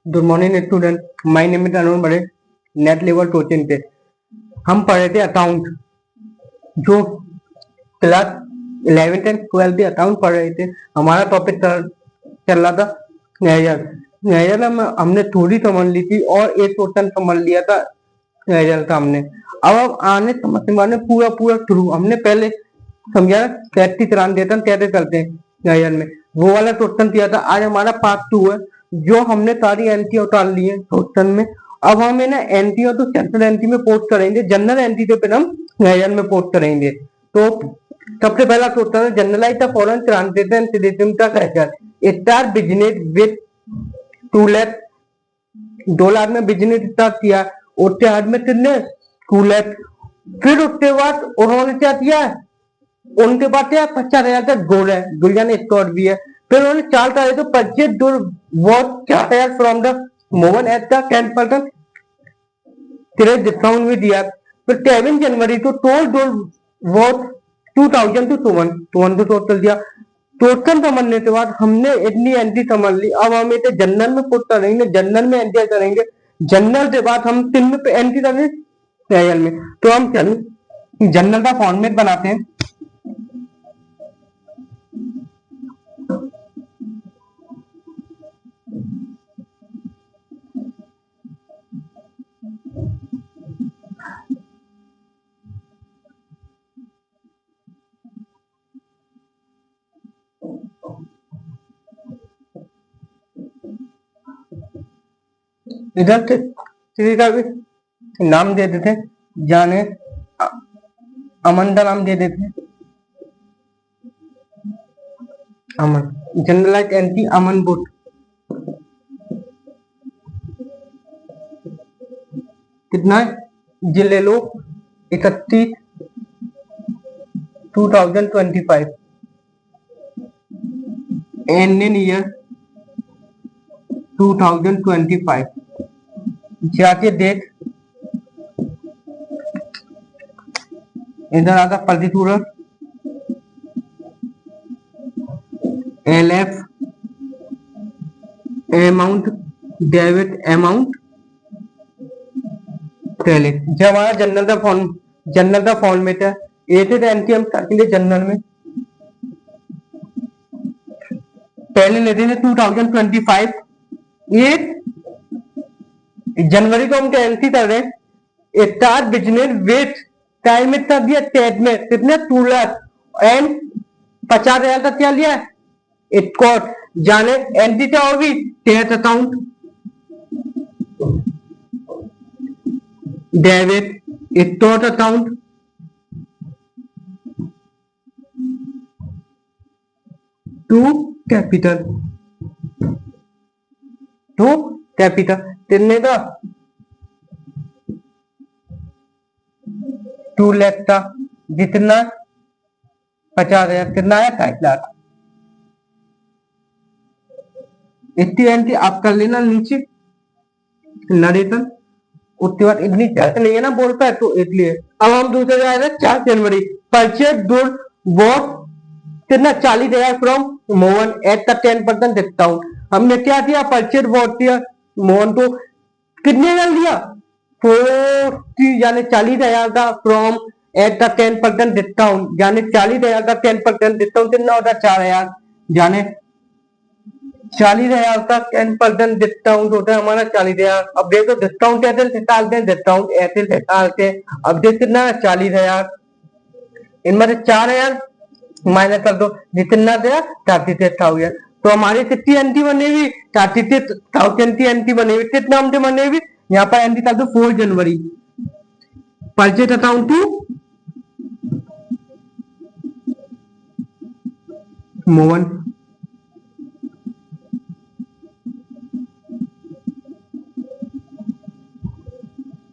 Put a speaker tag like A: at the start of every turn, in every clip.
A: Good morning student, my name is Arun बड़े। NET level coaching पे हम पढ़ रहे थे अकाउंट, जो class 11th and 12th account पढ़ रहे थे। हमारा टॉपिक चल रहा था मेजर। मेजर में हमने थोड़ी समझ ली थी और 8% समझ लिया था मेजर का हमने। अब आने समझने वाले पूरा पूरा थ्रू हमने पहले समझा प्रैक्टिस करान देता कैसे करते हैं मेजर में, वो वाला क्वेश्चन किया था। आज हमारा पार्ट 2 है, जो हमने सारी एंट्री उतार ली है क्वेश्चन में। अब हम ना एंट्री और तो सेंट्रल एंट्री में पोस्ट करेंगे, जनरल एंट्री के फिर हम मेजर में पोस्ट करेंगे। तो सबसे पहला क्वेश्चन है journalise the following translation system का question. Start business with 2 lakh dollar में बिजनेस स्टार्ट किया, उसके बाद में कितने 2 लाख। फिर उसके बाद उन्होंने क्या किया, उनके पास क्या 50,000 का गोल है, गुलियन स्कोर भी है। फिर उन्होंने 4 साल तो purchase door what 4,000 from the मोवन एट द 10% क्रेडिट डिस्काउंट भी दिया। फिर 7 जनवरी तो टोल डोर वॉट 2,000 टू 2,1 को टोटल दिया। टोटल समझने के बाद हमने इतनी एंट्री समझ ली। अब हम इसे जनरल में पुट करेंगे, जनरल में एंट्री करेंगे, जनरल के बाद हम 3 पे एंट्री करेंगे में। तो हम चलो जनरल का फॉर्मेट बनाते हैं। इधर किसी का भी नाम दे देते, जाने अमन का नाम दे देते, अमन। जनरलाइज एंट्री अमन बुट। कितना ये ले लो 31 2025 एंड ईयर 2025 जाके देख। इधर आता particular LF amount, debit amount, credit. जब हमारा जनरल का फॉर्मेट है, एटेड एंट्री हम करेंगे जनरल में। पहले लेते हैं 2025 8 जनवरी को हम क्या एंट्री कर रहे हैं। स्टार्ट बिजनेस विथ टाइम इतना दिया टेट में कितने 2 लाख एंड 50,000 का क्या लिया स्कॉट। जाने एंट्री क्या होगी टेट account, debit stock account, to capital कितने का 2 लाख का, जितना 50,000 कितना है 2.5 लाख। इतनी एंट्री आप कर लेना नीचे नरेशन। उसके बाद इतनी चर्चा नहीं है ना बोल पाए, तो इसलिए अब हम दूसरे जाएगा 4 जनवरी परचेज गुड वॉट कितना 40,000 from Mohan eight the 10% discount. हमने क्या किया परचेज वॉट दिया मोहन को, कितने का दिया 40 यानी 40,000 का फ्रॉम एट द 10% डिस्काउंट। यानी 40,000 का 10% डिस्काउंट कितना होता है 4,000। यानी 40,000 का 10% डिस्काउंट होता है हमारा 40,000। अब देखो डिस्काउंट ऐसे निकालते हैं, डिस्काउंट ऐसे निकालते हैं। अब देख कितना है 40,000, इनमें से 4,000 माइनस कर दो, जितना दिया 36,000। तो हमारी कितनी एंट्री बनेगी 36,000 की एंट्री बनेगी। कितना हमने बनेगी यहाँ पर एंट्री कर दो 4 जनवरी परचेज अकाउंट टू मोहन,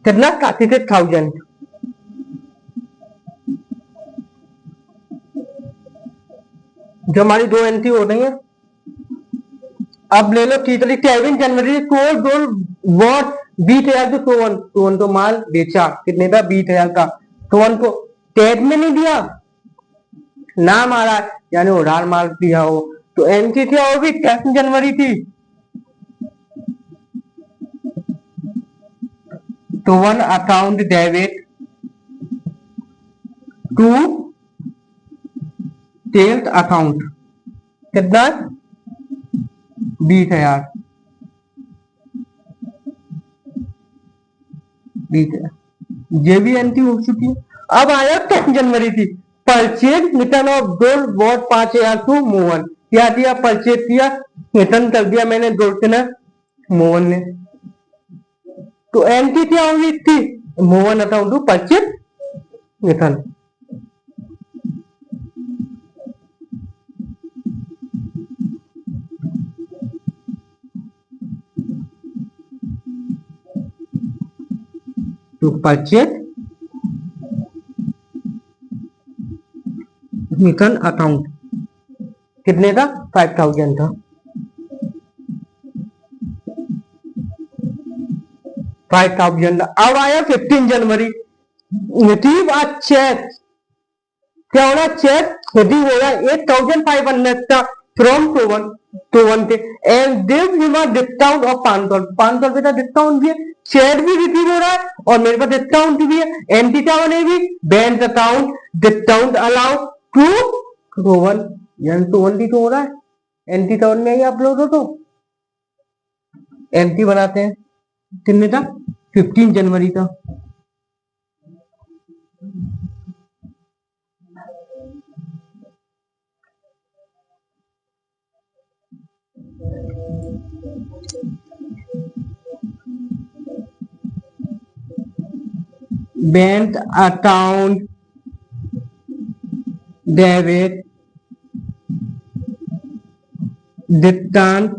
A: कितना 36,000। जो हमारी 2 एंट्री हो रही है। अब ले लो ठीक है 7 जनवरी वॉट 20,000 तो सोवन को माल बेचा, कितने का 20,000 का। सोवन को टैग में नहीं दिया ना मारा, यानी उधार माल दिया हो। तो एंट्री क्या होगी 10 जनवरी थी तो वन अकाउंट डेबिट टू टेल्थ अकाउंट कितना 20,000 ये भी एंट्री हो चुकी है। अब आया 10 जनवरी की purchase return of gold worth 5,000 to Mohan. क्या दिया? परचेज किया, रिटर्न कर दिया मैंने गोल्ड के ना मोहन ने। तो एंट्री क्या होगी थी? Mohan account to purchase return. तो परचेज रिटर्न अकाउंट कितने था? 5,000 था। 5,000। अब आया 15 जनवरी रिसीव अ चेक। क्या होना? चेक रिसीव हो रहा 8,500 का फ्रॉम टोवन थे and give him a discount of 500 रुपए का डिस्काउंट भी है। चेक भी रिसीव हो रहा है और मेरे पास डिस्काउंट भी है। एंटी क्या बनेगी? Bank account discount allow to टोवन, यानी टोवन भी तो हो रहा है। एंटी टोवन में ही अपलोड हो तो एंटी बनाते हैं। कितने था? 15 जनवरी का। Bank account debit discount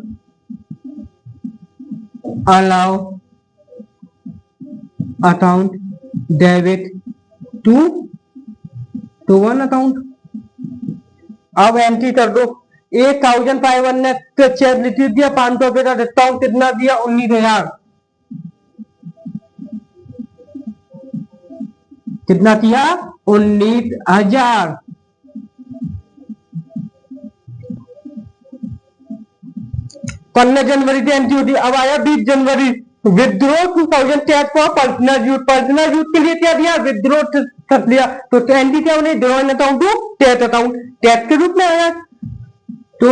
A: allow account debit to one account. अब एंट्री कर दो 8,500 का चेक रिसीव दिया, 500 रुपए का डिस्काउंट कितना दिया? 19,000। कितना किया? 19,000। 15 जनवरी की एंट्री होती। अब आया 20 जनवरी withdrew 2000 tax for personal use. Personal use के लिए क्या दिया? विद्रो कर लिया। तो एंट्री क्या होनी? Drawing account to tax account, tax के रूप में आया। तो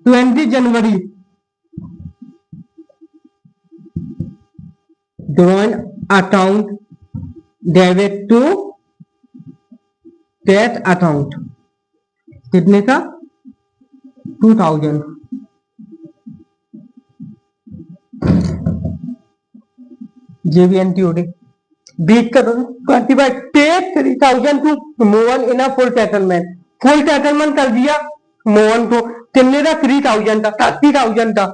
A: 20 जनवरी drawing account debit to tax account कितने का? 2,000। ये भी एंट्री हो गई। 20 का 25 take 3,000 to Mohan in full settlement. Full settlement कर दिया मोहन को। कितने का? 3,000 था, 30,000 था।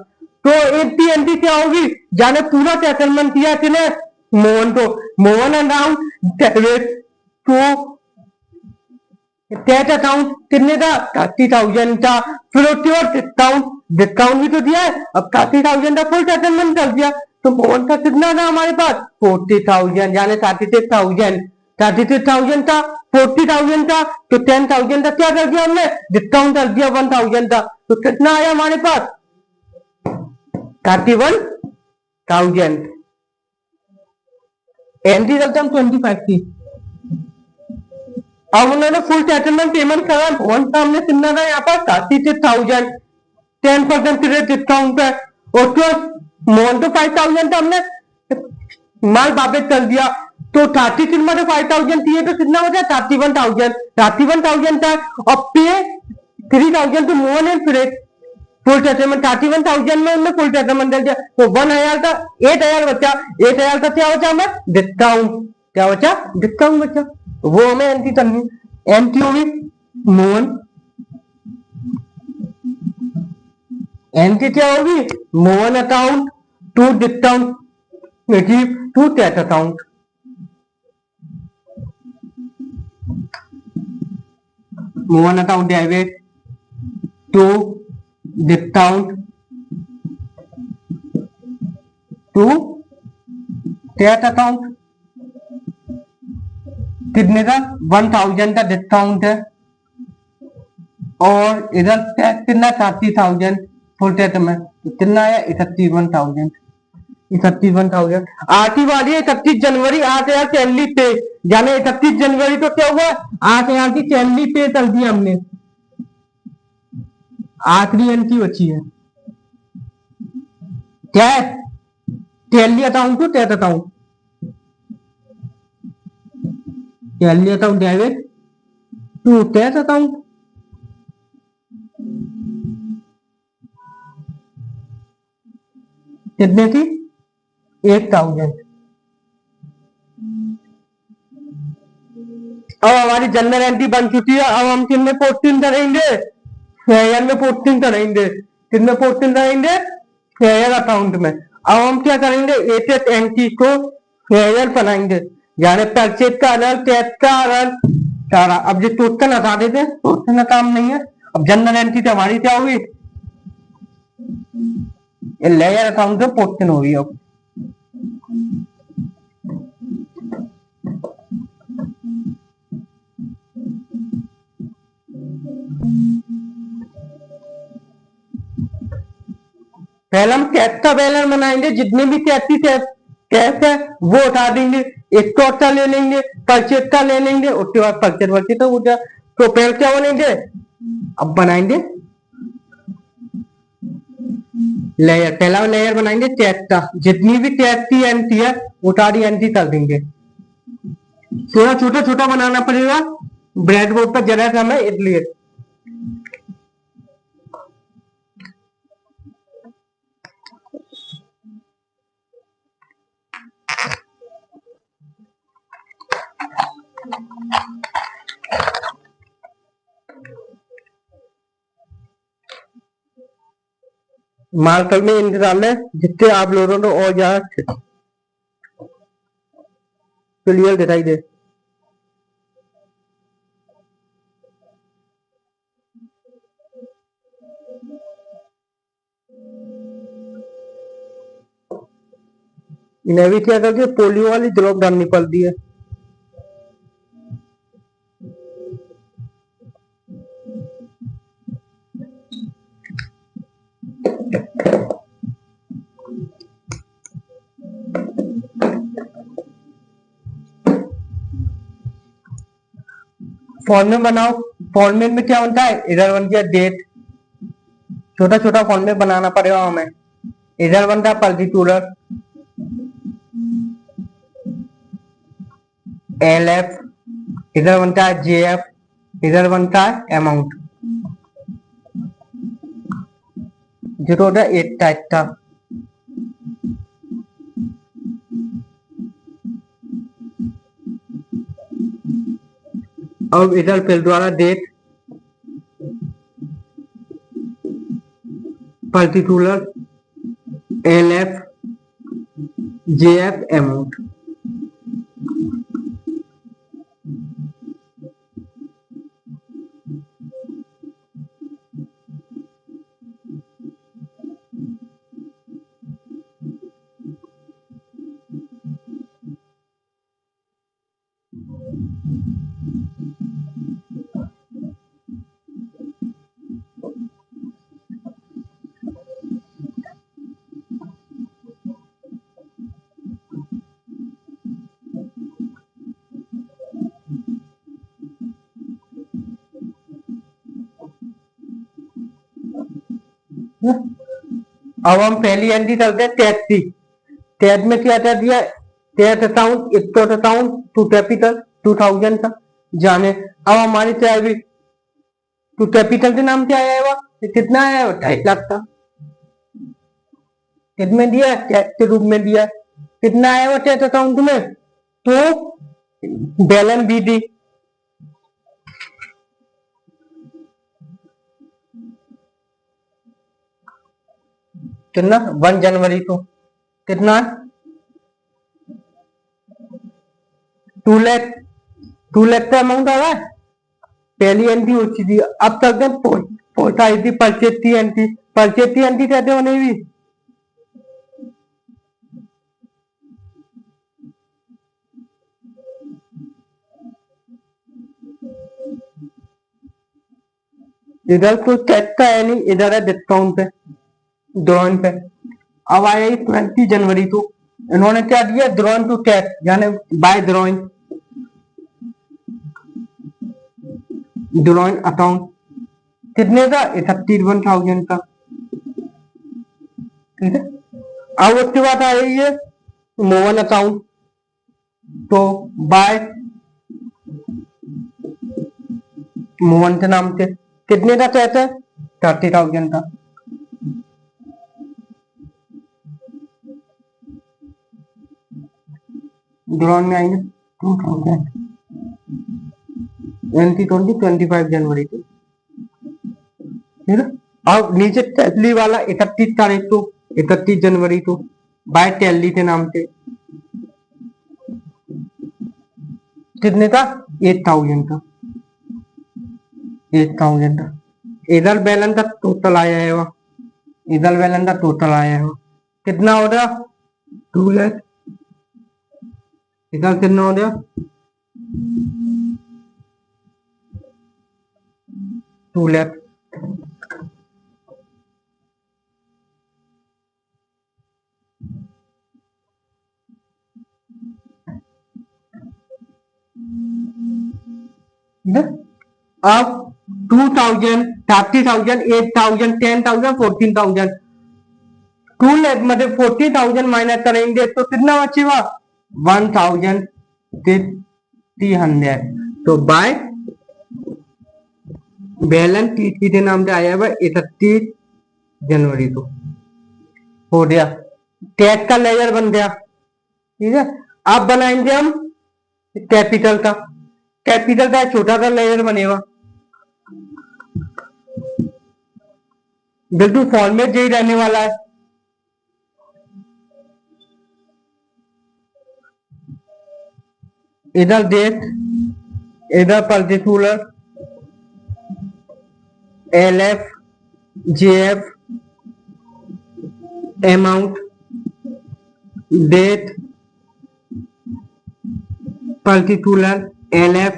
A: तो 80 एंट्री क्या होगी? जाने पूरा सेटलमेंट किया किने? मोहन को। Mohan account debit to tax account कितने का? 30,000 था। फिर उसके बाद डिस्काउंट भी तो दिया है। अब 30,000 का फुल सेटलमेंट कर दिया। तो मोहन का कितना था हमारे पास? 40,000, यानी 36,000। 36,000 था, 40,000 था, तो 10,000 का क्या कर दिया हमने? डिस्काउंट कर दिया 1,000 था। तो कितना आया हमारे पास? 31,000। एंट्री करते हम 25 की। अब उन्होंने फुल सेटलमेंट पेमेंट करा। मोहन का हमने कितना था यहाँ पर? 36,000। 10% डिस्काउंट है। और तो मोहन तो 5,000 था, हमने माल वापस कर दिया। तो 36 में 5,000 थी तो कितना हो गया? 31,000। 31,000 था और पे 3,000 तो मोहन है। फिर फुल सेटलमेंट 31,000 में हमने फुल सेटलमेंट कर दिया। तो 1,000 था, 8,000 बचा। 8,000 का क्या बचा हमें? डिस्काउंट। क्या बचा? डिस्काउंट बचा। वो हमें एंट्री करनी। एंट्री होगी मोहन। एंट्री क्या होगी? Mohan account to discount receive to tax account. Mohan account debit to discount to tax account कितने का? 1,000 का डिस्काउंट है और इधर टैक्स कितना? 30,000 फुल टैक्स में। तो कितना आया? 31,000। 31,000 आती वाली है 31 जनवरी 8,000 सैलरी पे, जाने 31 जनवरी तो क्या हुआ, 8,000 की सैलरी पे कर दी हमने, आखिरी एंट्री बची है क्या है, टैली अकाउंट टू टैट account, tally account debit to टैट अकाउंट, कितने की 8,000। अब हमारी जनरल एंट्री बन चुकी है, अब हम किन में पोस्टिंग करेंगे, फेयर में पोस्टिंग करेंगे, किन में पोस्टिंग करेंगे, फेयर अकाउंट में। अब हम क्या करेंगे, एक एक एंट्री को फेयर बनाएंगे, यानी परचेज का अलग, टैक्स का अलग सारा। अब जो टोटल हटा देते, टोटल का काम नहीं है। अब जनरल एंट्री तो हमारी क्या होगी, लेयर अकाउंट में पोस्टिंग होगी। अब पहले हम टैक्स का बैलेंस बनाएंगे, जितने भी टैक्स है वो उठा देंगे, स्टॉक का ले लेंगे, परचेज का ले लेंगे, उसके बाद परचेज वर्चेज तो उठा। तो पहले क्या बनेंगे, अब बनाएंगे लेयर, पहला लेयर बनाएंगे टैक्स का, जितनी भी टैक्स की एंट्री है वो सारी एंट्री कर देंगे। थोड़ा छोटा छोटा बनाना पड़ेगा, ब्रेड बोर्ड पर जरा सा हमें, इसलिए मार्कर में इंतजाम है, जिससे आप लोगों को और ज्यादा क्लियर दिखाई दे। इन्हें भी क्या करके पोलियो वाली ड्रॉप डालनी पड़ती है। फॉर्मेट बनाओ, फॉर्मेट में क्या बनता है, इधर बन गया डेट, छोटा छोटा फॉर्मेट बनाना पड़ेगा हमें। इधर बनता है पर्टिकुलर, LF, इधर बनता है JF, इधर बनता है अमाउंट, जो होता है एक टाइप का। अब इधर फिर द्वारा date, particular, LF, JF, amount. अब हम पहली एंट्री करते हैं टैक्स की। टैक्स में क्या क्या दिया, tax account, stock account to capital 2,000 का, जाने। अब हमारी क्या भी टू कैपिटल के नाम क्या आया है, कितना आया है, 2.5 लाख का, कितने दिया है, टैक्स के रूप में दिया है। कितना आया वो टैक्स अकाउंट में, तो बैलेंस भी दी, कितना 1 जनवरी को, कितना 2 लाख, 2 लाख का अमाउंट आ रहा है। पहली एंट्री हो चुकी थी। अब तक पहुंचाई थी परचेज की एंट्री, परचेज की एंट्री कहते हो नहीं भी, इधर कोई टैक्स का है नहीं, इधर है डिस्काउंट पे, ड्रॉइंग पे। अब आया 20 जनवरी को, इन्होंने क्या दिया, ड्रॉइंग टू टैक्स, यानी बाय ड्रॉइंग, ड्रॉइंग अकाउंट कितने का, 31,000 का। ठीक है, अब उसके बाद आ रही है मोहन अकाउंट, तो बाय मोहन के नाम से कितने का टैक्स है, 30,000 का। ड्रॉइंग में आएंगे 2000 25 जनवरी को। ठीक है, अब नीचे टैली वाला 31 तारीख को, 31 जनवरी को बाय टैली के नाम से कितने का, 8,000 का, 8,000 का। इधर बैलेंस का टोटल आया है, इधर बैलेंस का टोटल आया है कितना हो गया, 2 लाख। इधर कितना हो गया, 2 लाख। अब 2,000, 30,000, 8,000, 10,000, 14,000, 2 लाख मतलब 40,000 माइनस करेंगे तो कितना बचेगा, 1,300। तो बाय बैलेंस टीसी के नाम से आया हुआ 31 जनवरी को, हो गया, टैक्स का लेयर बन गया। ठीक है, अब बनाएंगे हम कैपिटल का, कैपिटल का छोटा सा लेयर बनेगा, बिल्कुल फॉर्मेट यही रहने वाला है। इधर डेट, इधर particular, LF, JF, amount, date, particular, LF,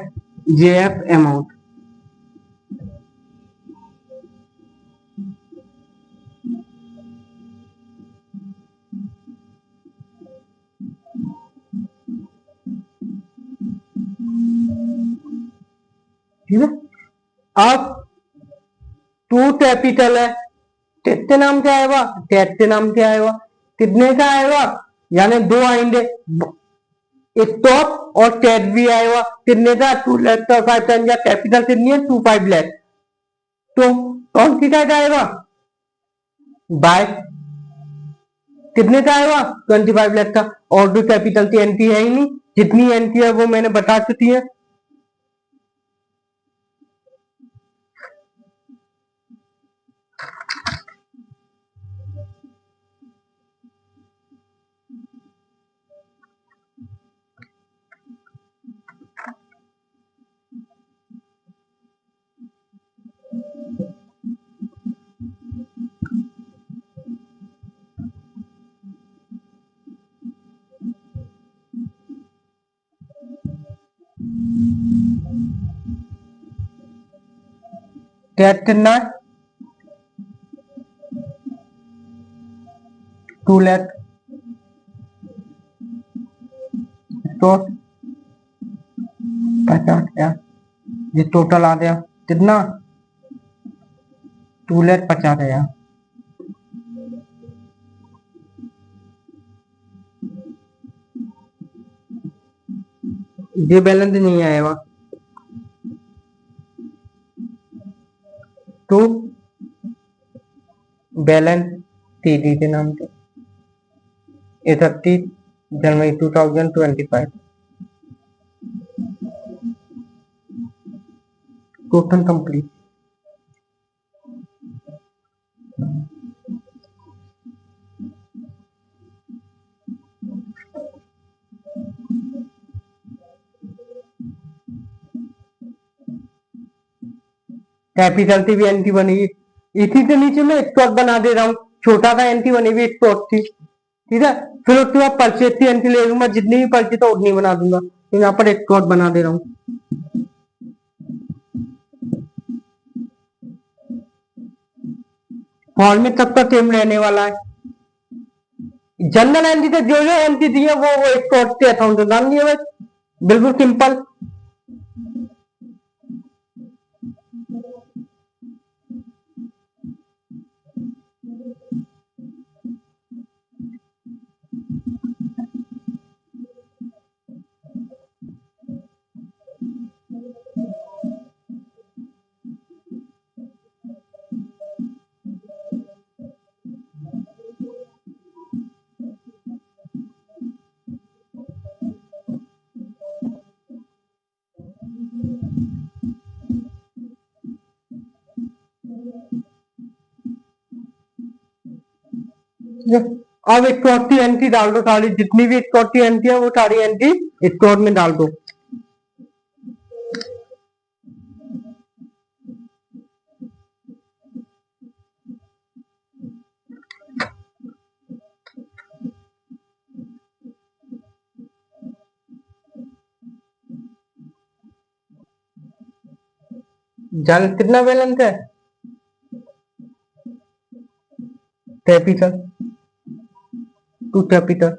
A: JF, amount. ठीक है, अब 2 कैपिटल है, कितने नाम से आएगा, टैक्स के नाम से आएगा, कितने का आएगा, यानी 2 आएंगे, स्टॉक और टैक्स भी आएगा, कितने का, 2 लाख का 5 या कैपिटल कितनी है, 25 लाख। तो कौन सी साइड आएगा, बाय कितने का आएगा, 25 लाख का। और भी कैपिटल की एंट्री है ही नहीं, जितनी एंट्री है वो मैंने बता चुकी है। टैक्स कितना है, 2 लाख, तो 50,000, ये टोटल आ गया कितना, 2,50,000। ये बैलेंस नहीं आएगा, तो बैलेंस टीडी के नाम से 31 जनवरी 2025, टोटल कंप्लीट। कैपिटल की भी एंट्री बनेगी, इसी के नीचे मैं स्टॉक बना दे रहा हूँ, छोटा सा एंट्री बनेगी स्टॉक की। ठीक है, फिर उसके बाद परचेज की एंट्री ले लूंगा, जितनी भी परचेज हो उतनी बना दूंगा, तो यहाँ पर स्टॉक बना दे रहा हूँ। फॉर्मेट सबका सेम रहने वाला है। जनरल एंट्री से जो एंट्री दी है वो स्टोर के अकाउंट में डाल दिया बस, बिल्कुल सिंपल। अब स्टोर की एंट्री डाल दो, सारी जितनी भी स्टोर की एंट्री है वो सारी एंट्री स्टोर में डाल दो। जान कितना बैलेंस है? कैपिटल टू कैपिटल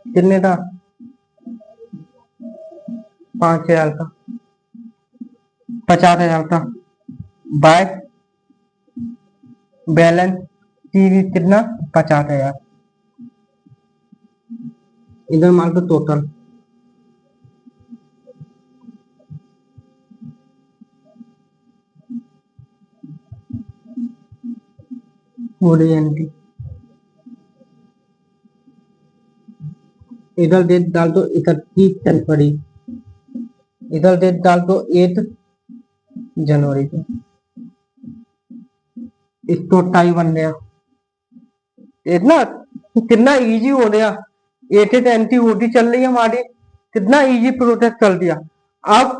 A: कितने था? 5,000 का, 50,000 का बाय बैलेंस कितना? 50,000। इधर मान लो टोटल पूरी एंट्री, इधर डेट डाल दो 31 जनवरी, इधर डेट डाल दो 8 जनवरी को। इसको टाई बन गया इतना, कितना इजी हो गया। 8 एंट्री ओटी चल रही है हमारी, कितना इजी प्रोसेस कर दिया। अब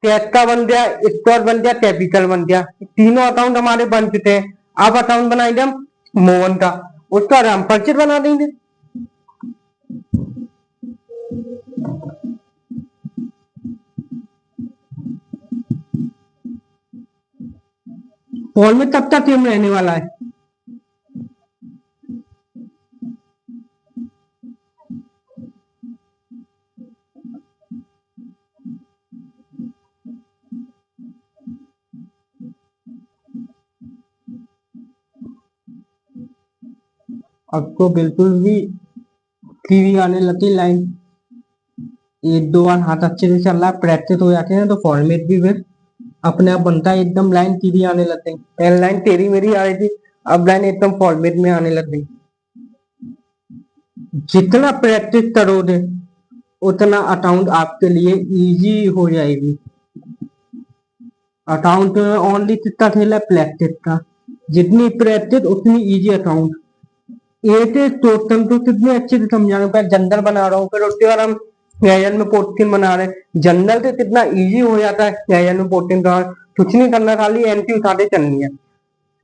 A: कैश का बन गया, स्टोर बन गया, कैपिटल बन गया, तीनों अकाउंट हमारे बन चुके हैं। अब अकाउंट बनाएंगे हम मोहन का, उसका हम परचेज बना देंगे। फॉर्म में तब तक सेम रहने वाला है। आपको बिल्कुल भी क्लीन आने लगती लाइन, एक दो बार हाथ अच्छे से चल रहा है, प्रैक्टिस हो जाती है ना, तो फॉर्मेट भी फिर अपने आप बनता है, एकदम लाइन सीधी आने लगती है। पहले लाइन तेरी मेरी आ रही थी, अब लाइन एकदम फॉर्मेट में आने लग गई। जितना प्रैक्टिस करोगे उतना अकाउंट आपके लिए इजी हो जाएगी। अकाउंट ओनली कितना खेला है? प्रैक्टिस का, जितनी प्रैक्टिस उतनी इजी अकाउंट। एक टोटल तो कितने अच्छे से समझा रहा हूँ, जनरल बना रहा हूँ, फिर उसके बाद हम एआईएल में पोस्टिंग बना रहे हैं। जनरल से कितना इजी हो जाता है एआईएल में पोस्टिंग का, कुछ नहीं करना, खाली एंट्री उठाते चलनी है।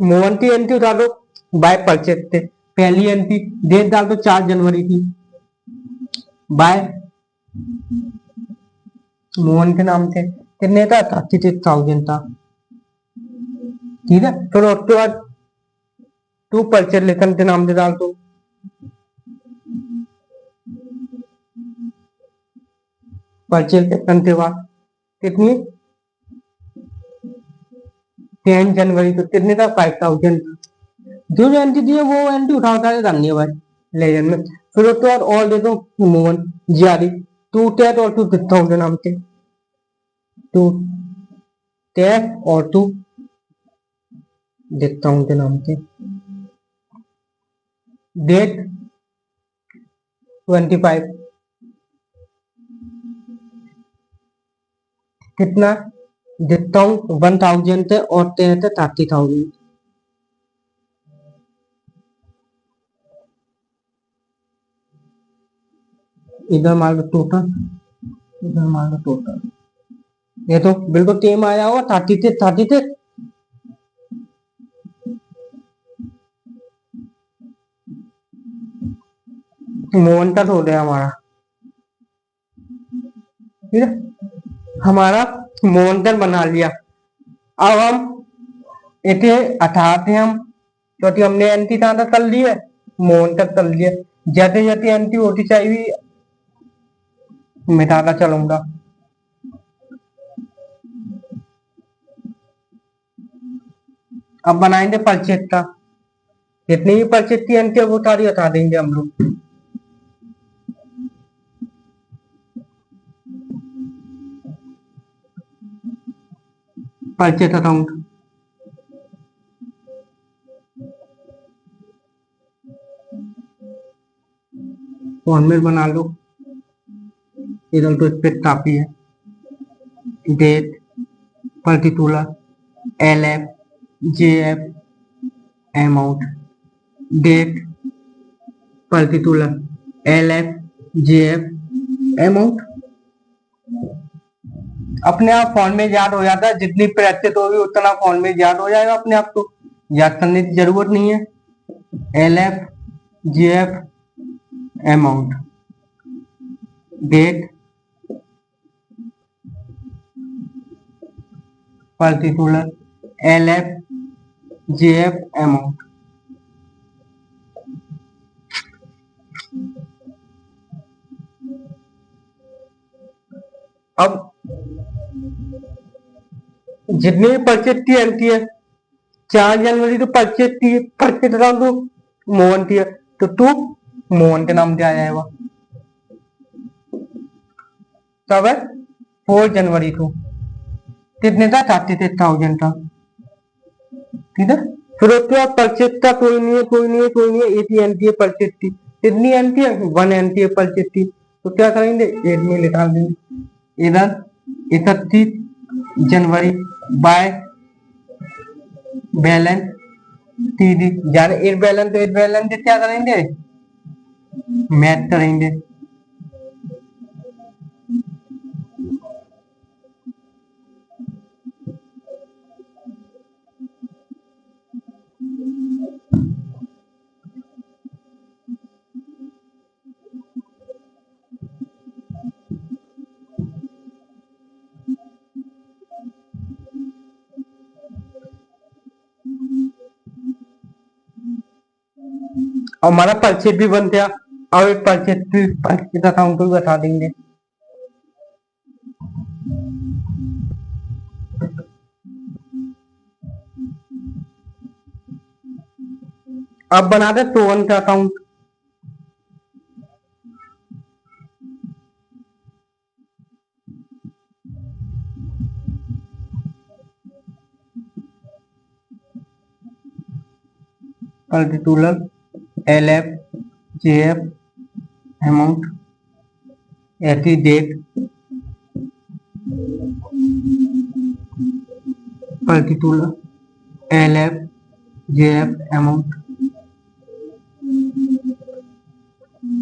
A: मोहन की एंट्री उठा दो बाय परचेज थे, पहली एंट्री डेट डाल दो 4 जनवरी की, बाय मोहन के नाम से कितने था? 36,000 था, ठीक है। फिर उसके बाद टू परचेज लेसन के नाम से डाल दो, परचेज लेसन के बाद कितनी? 10 जनवरी तो कितने था? 5,000। जो एंट्री दी है वो एंट्री उठा उठा के करनी है भाई लेजन में। फिर उसके बाद और दे दो मोहन जारी, टू टेट और टू 6,000 नाम के, टू टेट और टू देखता हूँ के नाम के, डेट 25, कितना देखता हूँ? 1,000 थे और थे 30,000। इधर मान लो टोटल, इधर मान लो टोटल, ये तो बिल्कुल टेम आया हुआ 30 थे। मोहन का हो गया हमारा, ठीक है, हमारा मोहन बना लिया। अब हम इसे हटाते हम क्योंकि हमने एंटी कहाँ तक कर लिया, मोहन तक कर लिया। जाते जाते एंटी होती चाहिए मिटाता चलूंगा। अब बनाएंगे परचेत्ता, जितनी भी परचेत्ती एंटी है वो सारी हटा देंगे हम लोग। परचेत अकाउंट फॉर्मेट बना लो, इधर तो स्पेस काफी है। Date, particular, LF, JF, amount. Date, particular, LF, JF, amount. अपने आप फॉर्मेट याद हो जाता है, जितनी प्रैक्टिस होगी उतना फॉर्मेट याद हो जाएगा अपने आप, तो याद करने की जरूरत नहीं है। LF, JF, amount. Date, particular, LF, JF, amount. अब जितनी भी परचेज की एंट्री है, 4 जनवरी तो परचेज डाल दो, मोहन की है तो तू मोहन के नाम से आ जाएगा। तब है 4 जनवरी को कितने था, 36,000 था, ठीक है। फिर उसके बाद परचेज का कोई नहीं है, कोई नहीं है, कोई नहीं है, एक ही एंट्री है परचेज की। कितनी एंट्री है, 1 एंट्री है परचेज की। तो क्या करेंगे, एक में लिखा देंगे इधर 31 जनवरी बाय बैलेंस TD, यानी इस बैलेंस तो इस बैलेंस से क्या करेंगे, मैच करेंगे। और हमारा परचेज भी बन गया। अब एक परचेज अकाउंट को भी बता देंगे। अब बना दे टोवन का account. Particular, LF, JF, amount, ऐसी date, particular, LF, JF, amount.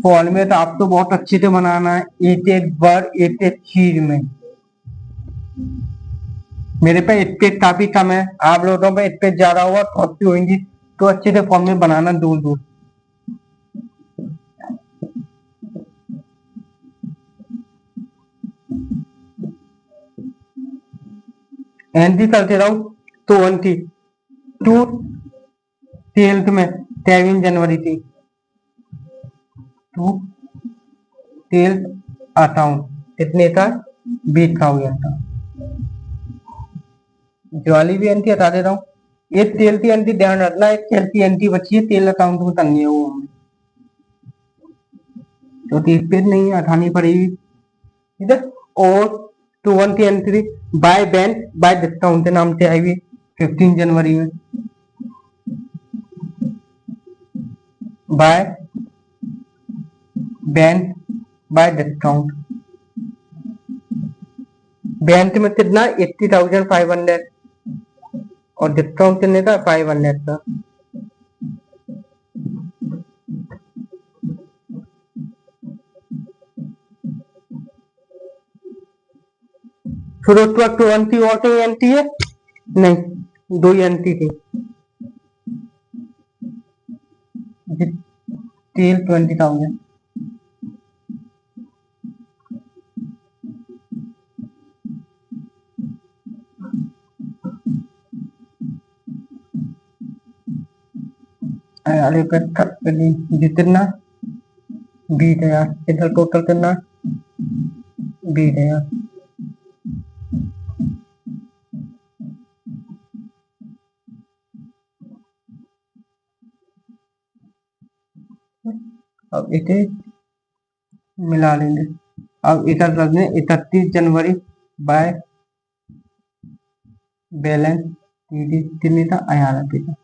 A: Format आपको बहुत अच्छे से बनाना है, एक एक वर्ड एक एक चीज में। मेरे पे स्पेस काफी कम है, आप लोगों पे स्पेस ज्यादा हुआ कॉपी होंगी, तो अच्छे से फॉर्मेट बनाना दूर दूर। एंट्री करते रहो तो एंट्री टू ट्वेल्थ में 7 जनवरी थी, टू ट्वेल्थ अकाउंट कितने का, 20,000 था। ज्वाली भी एंट्री हटा दे रहा हूँ। एक तेल की एंट्री ध्यान रखना, एक तेल की एंट्री बची है, तेल अकाउंट में करनी है वो हमें, तो 30 पेज नहीं हटानी पड़ेगी, ठीक है। और 21 की entry by bank by discount के नाम से आएगी 15 जनवरी में। By bank by discount, bank में कितना 80,500 और डिस्काउंट कितने का 500 का। फिर उसके बाद 20 और कहीं एंट्री है नहीं, 2 ही एंट्री थी, टिल 20,000। अरे जितना 20,000 इधर टोटल करना 20,000। अब इसे मिला लेंगे। अब इधर रख दें 31 जनवरी बाय बैलेंस कितनी था 11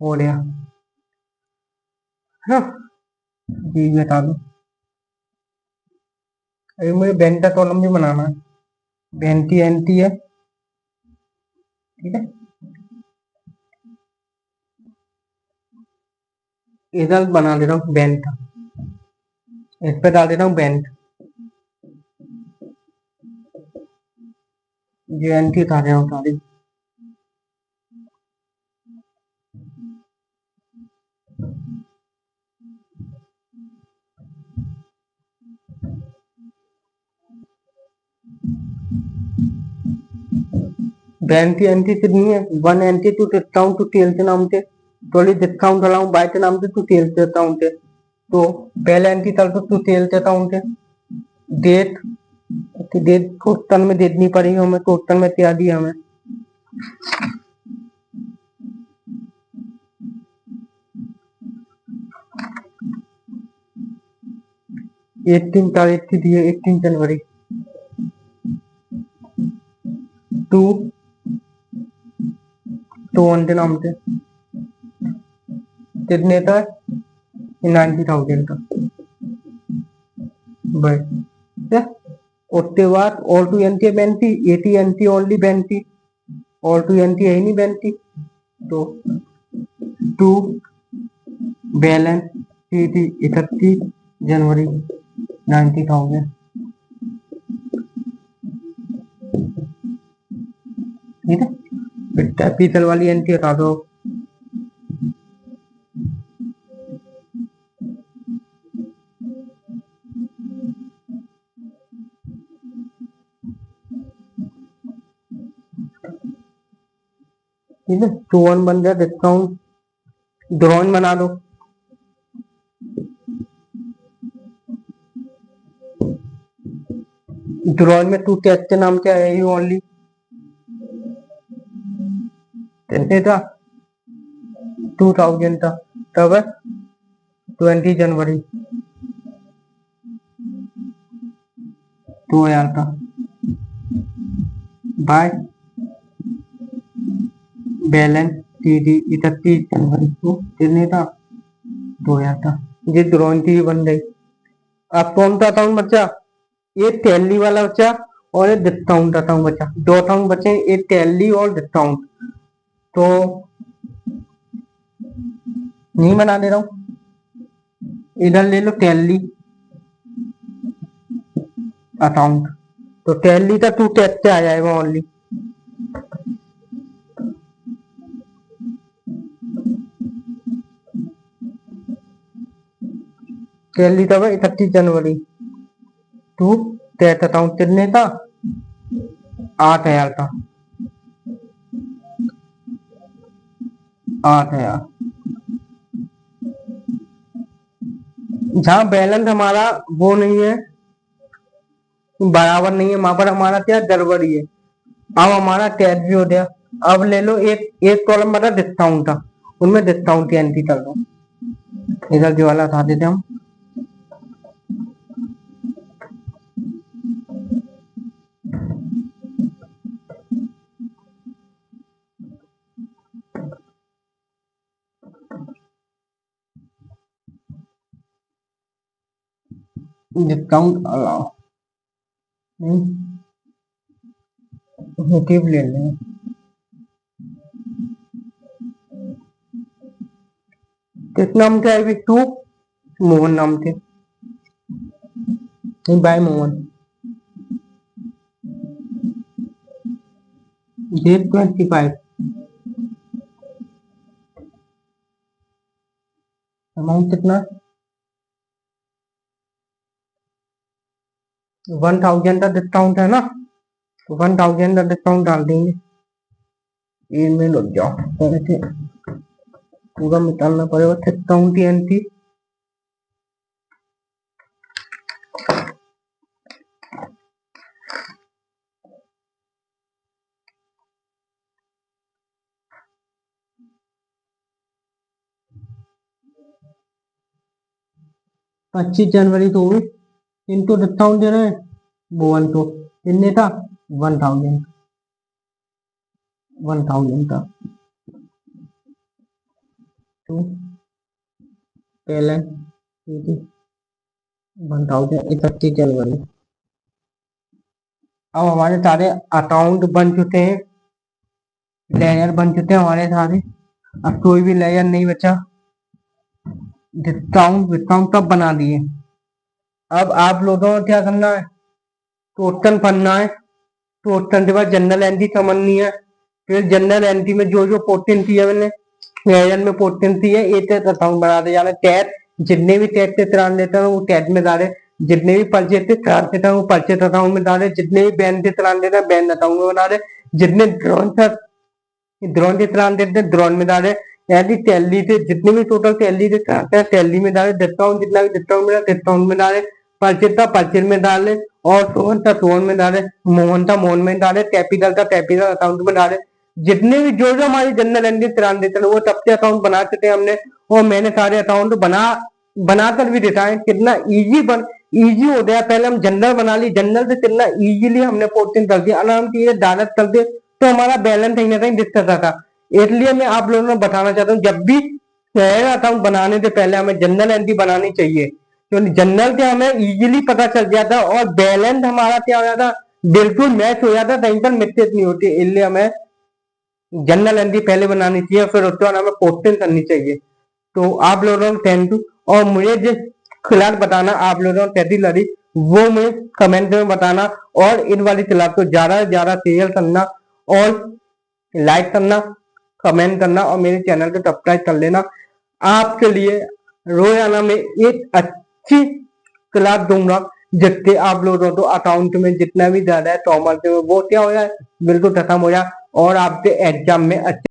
A: हो गया है ना। जी बता दो। अभी मुझे बेंटा कॉलम भी बनाना है। बेंटी एंटी है, ठीक है। इधर बना दे रहा हूँ बेंट, इस पे डाल देता हूँ बेंट, जो एंटी उठा रहा हूँ सारी। बेंटी एंटी कितनी है 1 एंटी टू डिस्काउंट टू टेल के नाम से थोड़ी डिस्काउंट अलाउंट बाय के नाम से टू टेल के अकाउंट है। तो पहले एंटी चल तो टू टेल के अकाउंट है। डेट डेट क्वेश्चन में देनी पड़ेगी हमें, क्वेश्चन में क्या दिया हमें। एटीन तारीख की दी है 18 जनवरी टू के नाम से कितने का 90,000 का बस। उसके बाद ऑल टू एंटी बेंटी 80 एंटी ओनली बेंटी ऑल टू एंटी है नहीं बेंटी तो टू बैलेंस 31 जनवरी 90,000, ठीक है। फिर कैपिटल वाली एंट्री हटा दो। ठीक है, 2 बन गया। डिस्काउंट ड्रॉइंग बना दो। ड्रॉइंग में टू टेस्ट के नाम क्या है ओनली था 2000 था तब 20 जनवरी 2000 था बाय बैलेंस 31 जनवरी को कितने था 2000 था। ये ड्रॉइंग की बन गई। अब कौन सा अकाउंट बचा, ये टैली वाला बचा और ये डिस्काउंट अकाउंट बचा। 2 अकाउंट बचे, एक टैली और डिस्काउंट। तो नहीं बना दे रहा हूँ, इधर ले लो टैली अकाउंट। तो टैली का 2 टेस्ट आ जाएगा ओनली। टैली का 31 जनवरी टू टेस्ट अकाउंट कितने था 8,000 का 8,000। जहाँ बैलेंस हमारा वो नहीं है बराबर नहीं है, वहां पर हमारा क्या गड़बड़ी है। अब हमारा टैक्स भी हो गया। अब ले लो एक कॉलम बता डिस्काउंट था, उनमें डिस्काउंट की एंट्री कर दो। इधर जो वाला उठा देते हम। डिस्काउंट अलाउ नहीं मोटिव ले लें। किस नाम से आएगी 2 मोहन नाम से नहीं बाय मोहन डेट 25 अमाउंट कितना 1000 का डिस्काउंट है ना, तो 1000 का डिस्काउंट डाल देंगे। इनमें लग जाओ पूरा मिटाना पड़ेगा। काउंट एंटी जनवरी तो इनको डिस्काउंट दे रहे हैं वो 1 तो कितने था 1000 था तो पहले 1031 जनवरी। अब हमारे सारे अकाउंट बन चुके हैं, लेयर बन चुके हैं हमारे सारे। अब कोई भी लेयर नहीं बचा। डिस्काउंट सब बना दिए। अब आप लोगों को क्या करना है, टोटल पढ़ना है। टोटल के बाद जनरल एंट्री समझनी है। फिर जनरल एंट्री में जो जो पोर्टेंसी है मैंने लेयर में पोर्टेंसी है एक अकाउंट बना दे जाना। टैग जितने भी टैग से त्राण देता है वो टैग में डाले, जितने भी परचेज से त्राण देता है वो परचेज अकाउंट में डाले, जितने भी बैन से त्राण देता है बैन अकाउंट में डाले, जितने ड्रोन से त्राण देते हैं ड्रोन में डाले। यानी टैली से जितने भी टोटल टैली से त्राणते हैं टैली में डाले। डिस्काउंट जितना भी डिस्काउंट मिला डिस्काउंट में डाले, परचेज था परचेज में डाले, और सोहन था सोहन में डाले, मोहन था मोहन में डाले, कैपिटल था कैपिटल अकाउंट में डाले। जितने भी जो जो हमारी जनरल एंट्री त्राण देते हैं वो सबसे अकाउंट बना चुके हैं हमने। और मैंने सारे अकाउंट बनाकर भी दिखाए कितना इजी हो गया। पहले हम जनरल बना ली, जनरल से कितना इजीली हमने पोर्टिंग कर दिया। अगर हम चीजें डायरेक्ट कर दे तो हमारा बैलेंस कहीं ना कहीं दिक्कत आता। इसलिए मैं आप लोगों को बताना चाहता हूँ जब भी शेयर अकाउंट बनाने से पहले हमें जनरल एंट्री बनानी चाहिए, क्योंकि जनरल से हमें इजीली पता चल जाता और बैलेंस हमारा क्या हो जाता, बिल्कुल मैच हो जाता, कहीं पर मिस्टेक नहीं होती। इसलिए हमें जनरल एंट्री पहले बनानी चाहिए, फिर उसके बाद हमें पोस्टिंग करनी चाहिए। तो आप लोगों को थैंक यू। और मुझे जिस क्लास बताना आप लोगों को कैसी लगी वो मुझे कमेंट में बताना, और इन वाली क्लास को ज्यादा से ज्यादा शेयर करना और लाइक करना, कमेंट करना, और मेरे चैनल को सब्सक्राइब कर लेना। आपके लिए रोजाना में एक अच्छी क्लास दूंगा जिससे आप लोगों को अकाउंट में जितना भी ज्यादा है कॉमर्स में वो क्या हो जाए बिल्कुल खत्म हो जाए और आपके एग्जाम में अच्छे